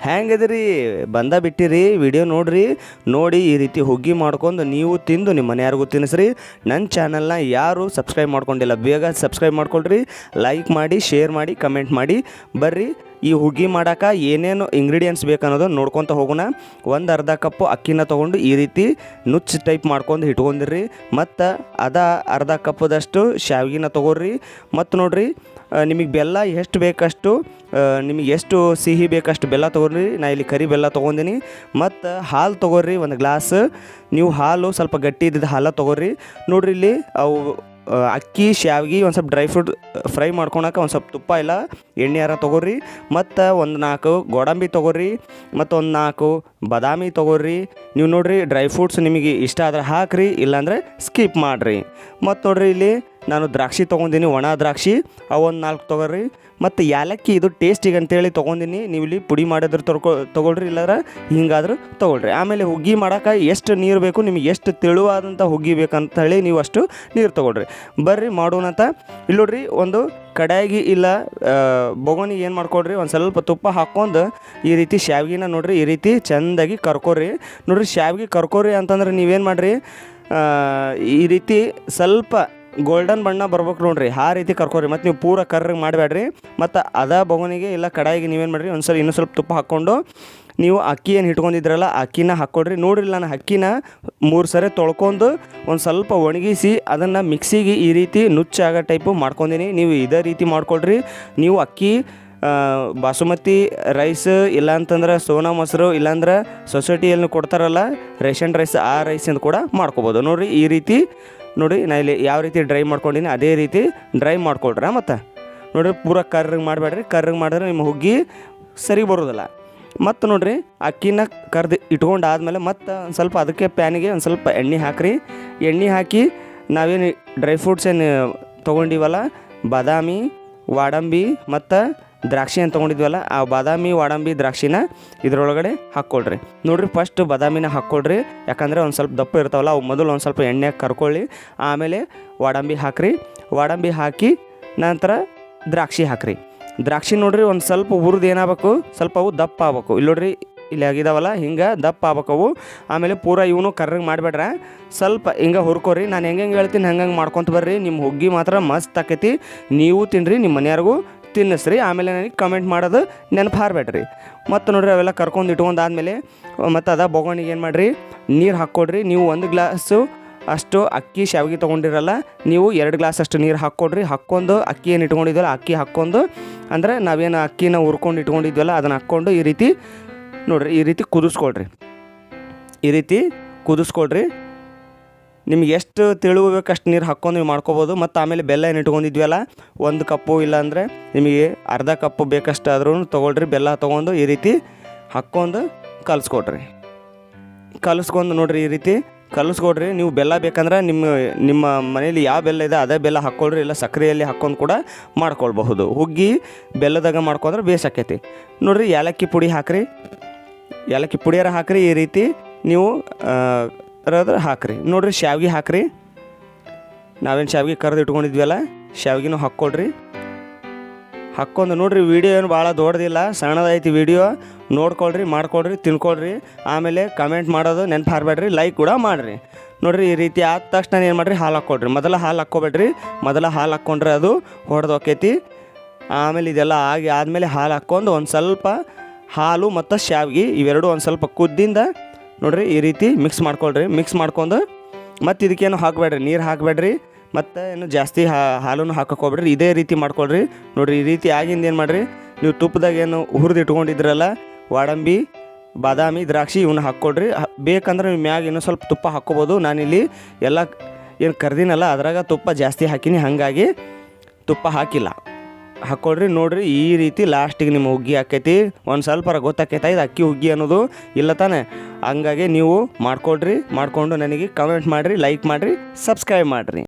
ಹೆಂಗದಿರಿ ಬಿಟ್ಟಿರಿ video ನೋಡಿ ಈ ರೀತಿ ಹುಗ್ಗಿ ಮಾಡ್ಕೊಂಡು ನೀವು ತಿಂದು ನಿಮ್ಮ ಮನೆಯಾರಿಗೂ ತಿನ್ನಿಸ್ರಿ. ನನ್ನ ಚಾನಲ್ನ ಯಾರು ಸಬ್ಸ್ಕ್ರೈಬ್ ಮಾಡ್ಕೊಂಡಿಲ್ಲ ಬೇಗ ಸಬ್ಸ್ಕ್ರೈಬ್ ಮಾಡ್ಕೊಳ್ರಿ, ಲೈಕ್ ಮಾಡಿ, ಶೇರ್ ಮಾಡಿ, ಕಮೆಂಟ್ ಮಾಡಿ. ಬರ್ರಿ ಈ ಹುಗ್ಗಿ ಮಾಡೋಕೆ ಏನೇನು ಇಂಗ್ರೀಡಿಯೆಂಟ್ಸ್ ಬೇಕನ್ನೋದು ನೋಡ್ಕೊತ ಹೋಗೋಣ. ಒಂದು ಅರ್ಧ ಕಪ್ಪು ಅಕ್ಕಿನ ತೊಗೊಂಡು ಈ ರೀತಿ ನುಚ್ಚು ಟೈಪ್ ಮಾಡ್ಕೊಂಡು ಇಟ್ಕೊಂಡಿರಿ. ಮತ್ತು ಅರ್ಧ ಕಪ್ಪದಷ್ಟು ಶಾವಿಗೆನ ತೊಗೊಳ್ರಿ. ಮತ್ತು ನೋಡಿರಿ ನಿಮಗೆ ಬೆಲ್ಲ ಎಷ್ಟು ಬೇಕಷ್ಟು, ನಿಮಗೆ ಎಷ್ಟು ಸಿಹಿ ಬೇಕಷ್ಟು ಬೆಲ್ಲ ತೊಗೊಳ್ರಿ. ನಾ ಇಲ್ಲಿ ಕರಿ ಬೆಲ್ಲ ತೊಗೊಂಡಿನಿ. ಮತ್ತು ಹಾಲು ತೊಗೊಳ್ರಿ, ಒಂದು ಗ್ಲಾಸ್. ನೀವು ಹಾಲು ಸ್ವಲ್ಪ ಗಟ್ಟಿ ಇದ್ದಿದ್ದು ಹಾಲು ತೊಗೊಳ್ರಿ. ನೋಡಿರಿ ಇಲ್ಲಿ ಅವು ಅಕ್ಕಿ ಶಾವಿಗೆ ಒಂದು ಸ್ವಲ್ಪ ಡ್ರೈ ಫ್ರೂಟ್ ಫ್ರೈ ಮಾಡ್ಕೊಳಕ್ಕೆ ಒಂದು ಸ್ವಲ್ಪ ತುಪ್ಪ ಇಲ್ಲ ಎಣ್ಣೆ ಯಾರ ತೊಗೊಳ್ರಿ. ಮತ್ತು ಒಂದು 4 ಗೋಡಂಬಿ ತೊಗೊಳ್ರಿ. ಮತ್ತು ಒಂದು 4 ಬಾದಾಮಿ ತೊಗೊಳ್ರಿ. ನೀವು ನೋಡಿರಿ ಡ್ರೈ ಫ್ರೂಟ್ಸ್ ನಿಮಗೆ ಇಷ್ಟ ಆದರೆ ಹಾಕಿರಿ, ಇಲ್ಲಾಂದರೆ ಸ್ಕಿಪ್ ಮಾಡಿರಿ. ಮತ್ತು ನೋಡಿರಿ ಇಲ್ಲಿ ನಾನು ದ್ರಾಕ್ಷಿ ತೊಗೊಂಡಿನಿ, ಒಣ ದ್ರಾಕ್ಷಿ, ಅವು ಒಂದು 4 ತೊಗೊಳ್ರಿ. ಮತ್ತು ಏಲಕ್ಕಿ ಇದು ಟೇಸ್ಟಿಗೆ ಅಂತೇಳಿ ತೊಗೊಂಡಿನಿ. ನೀವು ಇಲ್ಲಿ ಪುಡಿ ಮಾಡಿದ್ರೆ ತೊಗೊಳ್ರಿ, ಇಲ್ಲಾಂದ್ರೆ ಹಿಂಗಾದ್ರೂ ತೊಗೊಳ್ರಿ. ಆಮೇಲೆ ಹುಗ್ಗಿ ಮಾಡೋಕೆ ಎಷ್ಟು ನೀರು ಬೇಕು, ನಿಮಗೆ ಎಷ್ಟು ತೆಳುವಾದಂಥ ಹುಗ್ಗಿ ಬೇಕಂತ ಹೇಳಿ ನೀವು ಅಷ್ಟು ನೀರು ತೊಗೊಳ್ರಿ. ಬರ್ರಿ ಮಾಡೋಣಂತ. ಇಲ್ಲಿ ನೋಡ್ರಿ ಒಂದು ಕಡಾಯಿಗೆ ಇಲ್ಲ ಬೊಗೋನಿಗೆ ಏನು ಮಾಡ್ಕೊಳ್ರಿ, ಒಂದು ಸ್ವಲ್ಪ ತುಪ್ಪ ಹಾಕ್ಕೊಂಡು ಈ ರೀತಿ ಶಾವಿಗೆನ ನೋಡಿರಿ ಈ ರೀತಿ ಚೆಂದಾಗಿ ಕರ್ಕೊರಿ. ನೋಡಿರಿ ಶಾವಿಗೆ ಕರ್ಕೊರಿ ಅಂತಂದ್ರೆ ನೀವೇನು ಮಾಡಿರಿ, ಈ ರೀತಿ ಸ್ವಲ್ಪ ಗೋಲ್ಡನ್ ಬಣ್ಣ ಬರ್ಬೇಕು ನೋಡಿರಿ, ಆ ರೀತಿ ಕರ್ಕೊರಿ. ಮತ್ತು ನೀವು ಪೂರ ಕರ್ರಿಗೆ ಮಾಡಬೇಡ್ರಿ. ಮತ್ತು ಬೊಗೋನಿಗೆ ಇಲ್ಲ ಕಡಾಯಿಗೆ ನೀವೇನು ಮಾಡಿರಿ, ಇನ್ನೂ ಸ್ವಲ್ಪ ತುಪ್ಪ ಹಾಕ್ಕೊಂಡು ನೀವು ಅಕ್ಕಿ ಏನು ಇಟ್ಕೊಂಡಿದ್ರಲ್ಲ ಅಕ್ಕಿನ ಹಾಕ್ಕೊಡ್ರಿ. ನೋಡಿರಿ ನಾನು ಅಕ್ಕಿನ 3 ಸರಿ ತೊಳ್ಕೊಂಡು ಒಂದು ಸ್ವಲ್ಪ ಒಣಗಿಸಿ ಅದನ್ನು ಮಿಕ್ಸಿಗೆ ಈ ರೀತಿ ನುಚ್ಚಾಗೋ ಟೈಪು ಮಾಡ್ಕೊಂಡಿನಿ. ನೀವು ಇದೇ ರೀತಿ ಮಾಡ್ಕೊಳ್ರಿ. ನೀವು ಅಕ್ಕಿ ಬಾಸುಮತಿ ರೈಸ್ ಇಲ್ಲಾಂತಂದ್ರೆ ಸೋನಾ ಮೊಸರು ಇಲ್ಲಾಂದ್ರೆ ಸೊಸೈಟಿಯಲ್ಲಿ ಕೊಡ್ತಾರಲ್ಲ ರೇಷನ್ ರೈಸ್, ಆ ರೈಸಿಂದ ಕೂಡ ಮಾಡ್ಕೊಬೋದು. ನೋಡಿರಿ ಈ ರೀತಿ ನೋಡಿ ನಾ ಇಲ್ಲಿ ಯಾವ ರೀತಿ ಡ್ರೈ ಮಾಡ್ಕೊಂಡಿನಿ ಅದೇ ರೀತಿ ಡ್ರೈ ಮಾಡ್ಕೊಳ್ರಿ. ಮತ್ತು ನೋಡಿರಿ ಪೂರ ಕರ್ರಿಗೆ ಮಾಡಬೇಡ್ರಿ, ಕರ್ರಿಗೆ ಮಾಡಿದ್ರೆ ನಿಮ್ಮ ಹುಗ್ಗಿ ಸರಿ ಬರೋದಿಲ್ಲ. ಮತ್ತು ನೋಡಿರಿ ಅಕ್ಕಿನ ಕರ್ದು ಇಟ್ಕೊಂಡಾದ್ಮೇಲೆ ಮತ್ತು ಒಂದು ಸ್ವಲ್ಪ ಅದಕ್ಕೆ ಪ್ಯಾನಿಗೆ ಒಂದು ಸ್ವಲ್ಪ ಎಣ್ಣೆ ಹಾಕಿರಿ. ಎಣ್ಣೆ ಹಾಕಿ ನಾವೇನು ಡ್ರೈ ಫ್ರೂಟ್ಸ್ ಏನು ತೊಗೊಂಡಿವಲ್ಲ, ಬಾದಾಮಿ, ಗೋಡಂಬಿ ಮತ್ತು ದ್ರಾಕ್ಷಿ ಏನು ತೊಗೊಂಡಿದ್ವಲ್ಲ, ಆ ಬಾದಾಮಿ, ಗೋಡಂಬಿ, ದ್ರಾಕ್ಷಿನ ಇದರೊಳಗಡೆ ಹಾಕ್ಕೊಳ್ರಿ. ನೋಡಿರಿ ಫಸ್ಟ್ ಬಾದಾಮಿನ ಹಾಕ್ಕೊಳ್ರಿ, ಯಾಕಂದರೆ ಒಂದು ಸ್ವಲ್ಪ ದಪ್ಪ ಇರ್ತಾವಲ್ಲ ಅವು ಮೊದಲು ಒಂದು ಸ್ವಲ್ಪ ಎಣ್ಣೆಗೆ ಕರ್ಕೊಳ್ಳಿ. ಆಮೇಲೆ ಗೋಡಂಬಿ ಹಾಕಿರಿ. ಗೋಡಂಬಿ ಹಾಕಿ ನಂತರ ದ್ರಾಕ್ಷಿ ಹಾಕಿರಿ. ದ್ರಾಕ್ಷಿ ನೋಡಿರಿ ಒಂದು ಸ್ವಲ್ಪ ಹುರಿದು ಏನಾಗಬೇಕು, ಸ್ವಲ್ಪ ಅವು ದಪ್ಪ ಆಗ್ಬೇಕು. ಇಲ್ಲಿ ನೋಡಿರಿ ಇಲ್ಲಿ ಆಗಿದಾವಲ್ಲ ಹಿಂಗೆ ದಪ್ಪ ಆಗ್ಬೇಕವು. ಆಮೇಲೆ ಪೂರ ಇವನು ಕರ್ರಿಗೆ ಮಾಡಿಬೇಡ್ರೆ ಸ್ವಲ್ಪ ಹಿಂಗೆ ಹುರ್ಕೋರಿ. ನಾನು ಹೆಂಗೆ ಹೇಳ್ತೀನಿ ಹಂಗಂಗೆ ಮಾಡ್ಕೊತ ಬರ್ರಿ. ನಿಮ್ಮ ಹುಗ್ಗಿ ಮಾತ್ರ ಮಸ್ತ್ ಆಕೈತಿ. ನೀವು ತಿನ್ನಿರಿ, ನಿಮ್ಮ ಮನೆಯವ್ರಿಗೂ ತಿನ್ನಿಸ್ರಿ. ಆಮೇಲೆ ನನಗೆ ಕಮೆಂಟ್ ಮಾಡೋದು ನೆನಪು ಹಾರಬೇಡ್ರಿ. ಮತ್ತು ನೋಡಿರಿ ಅವೆಲ್ಲ ಕರ್ಕೊಂಡು ಇಟ್ಕೊಂಡಾದ್ಮೇಲೆ ಮತ್ತು ಬೊಗೋಣಿಗೆ ಏನು ಮಾಡಿರಿ, ನೀರು ಹಾಕ್ಕೊಡ್ರಿ. ನೀವು 1 ಗ್ಲಾಸು ಅಷ್ಟು ಅಕ್ಕಿ ಶಾವಿಗೆ ತೊಗೊಂಡಿರಲ್ಲ, ನೀವು 2 ಗ್ಲಾಸ್ ಅಷ್ಟು ನೀರು ಹಾಕ್ಕೊಡ್ರಿ. ಹಾಕ್ಕೊಂಡು ಅಕ್ಕಿ ಏನು ಇಟ್ಕೊಂಡಿದ್ವಲ್ಲ ಅಕ್ಕಿ ಹಾಕ್ಕೊಂಡು, ಅಂದರೆ ನಾವೇನು ಅಕ್ಕಿನ ಹುರ್ಕೊಂಡು ಇಟ್ಕೊಂಡಿದ್ವಲ್ಲ ಅದನ್ನು ಹಾಕ್ಕೊಂಡು ಈ ರೀತಿ ನೋಡಿರಿ ಈ ರೀತಿ ಕುದಿಸ್ಕೊಳ್ರಿ. ಈ ರೀತಿ ಕುದಿಸ್ಕೊಳ್ರಿ. ನಿಮ್ಗೆ ಎಷ್ಟು ತೆಳು ಬೇಕು ಅಷ್ಟು ನೀರು ಹಾಕ್ಕೊಂಡು ನೀವು ಮಾಡ್ಕೊಬೋದು. ಮತ್ತು ಆಮೇಲೆ ಬೆಲ್ಲ ಏನು ಇಟ್ಕೊಂಡಿದ್ವಲ್ಲ 1 ಕಪ್ಪು ಇಲ್ಲಾಂದರೆ ನಿಮಗೆ ಅರ್ಧ ಕಪ್ಪು ಬೇಕಷ್ಟು ಆದ್ರೂ ತೊಗೊಳ್ರಿ. ಬೆಲ್ಲ ತೊಗೊಂಡು ಈ ರೀತಿ ಹಾಕ್ಕೊಂಡು ಕಲಿಸ್ಕೊಂಡು ನೋಡಿರಿ ಈ ರೀತಿ ಕಲಿಸ್ಕೊಡ್ರಿ. ನೀವು ಬೆಲ್ಲ ಬೇಕಂದ್ರೆ ನಿಮ್ಮ ಮನೇಲಿ ಯಾವ ಬೆಲ್ಲ ಇದೆ ಅದೇ ಬೆಲ್ಲ ಹಾಕ್ಕೊಳ್ರಿ, ಇಲ್ಲ ಸಕ್ಕರೆಯಲ್ಲಿ ಹಾಕ್ಕೊಂಡು ಕೂಡ ಮಾಡ್ಕೊಳ್ಬಹುದು. ಹುಗ್ಗಿ ಬೆಲ್ಲದಾಗ ಮಾಡ್ಕೊಂಡ್ರೆ ಬೇಸ್ ಆಕೈತಿ. ನೋಡಿರಿ ಏಲಕ್ಕಿ ಪುಡಿ ಹಾಕಿರಿ, ಏಲಕ್ಕಿ ಪುಡಿಯಾರ ಹಾಕಿರಿ. ಈ ರೀತಿ ನೀವು ಹಾಕಿರಿ. ನೋಡಿರಿ ಶಾವಿಗೆ ಹಾಕಿರಿ. ನಾವೇನು ಶಾವಿಗೆ ಕರೆದು ಇಟ್ಕೊಂಡಿದ್ವಲ್ಲ ಶಾವಿಗೆನೂ ಹಾಕ್ಕೊಳ್ರಿ. ಹಾಕ್ಕೊಂಡು ನೋಡಿರಿ ವಿಡಿಯೋ ಏನು ಭಾಳ ದೊಡ್ಡದಿಲ್ಲ, ಸಣ್ಣದೈತಿ ವಿಡಿಯೋ. ನೋಡ್ಕೊಳ್ರಿ, ಮಾಡ್ಕೊಳ್ರಿ, ತಿನ್ಕೊಳ್ರಿ. ಆಮೇಲೆ ಕಮೆಂಟ್ ಮಾಡೋದು ನೆನಪು ಹಾರಬೇಡ್ರಿ, ಲೈಕ್ ಕೂಡ ಮಾಡಿರಿ. ನೋಡಿರಿ ಈ ರೀತಿ ಆದ ತಕ್ಷಣ ಏನು ಮಾಡಿರಿ, ಹಾಲು ಹಾಕ್ಕೊಳ್ರಿ. ಮೊದಲ ಹಾಲು ಹಾಕ್ಕೊಬೇಡ್ರಿ, ಮೊದಲ ಹಾಲು ಹಾಕ್ಕೊಂಡ್ರೆ ಅದು ಹೊಡೆದು ಹೋಕೈತಿ. ಆಮೇಲೆ ಇದೆಲ್ಲ ಆದಮೇಲೆ ಹಾಲು ಹಾಕ್ಕೊಂಡು ಒಂದು ಸ್ವಲ್ಪ ಹಾಲು ಮತ್ತು ಶಾವಿಗೆ ಇವೆರಡು ಒಂದು ಸ್ವಲ್ಪ ಕುದ್ದಿಂದ ನೋಡಿರಿ ಈ ರೀತಿ ಮಿಕ್ಸ್ ಮಾಡ್ಕೊಳ್ರಿ. ಮಿಕ್ಸ್ ಮಾಡ್ಕೊಂಡು ಮತ್ತು ಇದಕ್ಕೇನು ಹಾಕಬೇಡ್ರಿ, ನೀರು ಹಾಕಬೇಡ್ರಿ, ಮತ್ತು ಏನು ಜಾಸ್ತಿ ಹಾಲನ್ನು ಹಾಕಕ್ಕೆ ಹೋಗ್ಬೇಡ್ರಿ. ಇದೇ ರೀತಿ ಮಾಡ್ಕೊಳ್ರಿ. ನೋಡಿರಿ ಈ ರೀತಿ ಆಗಿಂದ ಏನು ಮಾಡಿರಿ, ನೀವು ತುಪ್ಪದಾಗ ಏನು ಹುರಿದು ಇಟ್ಕೊಂಡಿದ್ರಲ್ಲ ಗೋಡಂಬಿ, ಬಾದಾಮಿ, ದ್ರಾಕ್ಷಿ ಇವನ್ನ ಹಾಕ್ಕೊಳ್ರಿ. ಬೇಕಂದ್ರೆ ನೀವು ಮ್ಯಾಗ ಇನ್ನೂ ಸ್ವಲ್ಪ ತುಪ್ಪ ಹಾಕ್ಕೋಬೋದು. ನಾನಿಲ್ಲಿ ಎಲ್ಲ ಏನು ಕರ್ದಿನಲ್ಲ ಅದ್ರಾಗ ತುಪ್ಪ ಜಾಸ್ತಿ ಹಾಕಿನಿ, ಹಾಗಾಗಿ ತುಪ್ಪ ಹಾಕಿಲ್ಲ. ಹಾಕ್ಕೊಳ್ರಿ. ನೋಡಿರಿ ಈ ರೀತಿ ಲಾಸ್ಟಿಗೆ ನಿಮ್ಮ ಹುಗ್ಗಿ ಆಕೈತಿ. ಒಂದು ಸ್ವಲ್ಪ ಗೊತ್ತಾಕೈತಾ ಇದು ಅಕ್ಕಿ ಹುಗ್ಗಿ ಅನ್ನೋದು, ಇಲ್ಲ ತಾನೆ? ಹಂಗಾಗಿ ನೀವು ಮಾಡ್ಕೊಳ್ರಿ. ಮಾಡಿಕೊಂಡು ನನಗೆ ಕಮೆಂಟ್ ಮಾಡಿರಿ, ಲೈಕ್ ಮಾಡಿರಿ, ಸಬ್ಸ್ಕ್ರೈಬ್ ಮಾಡಿರಿ.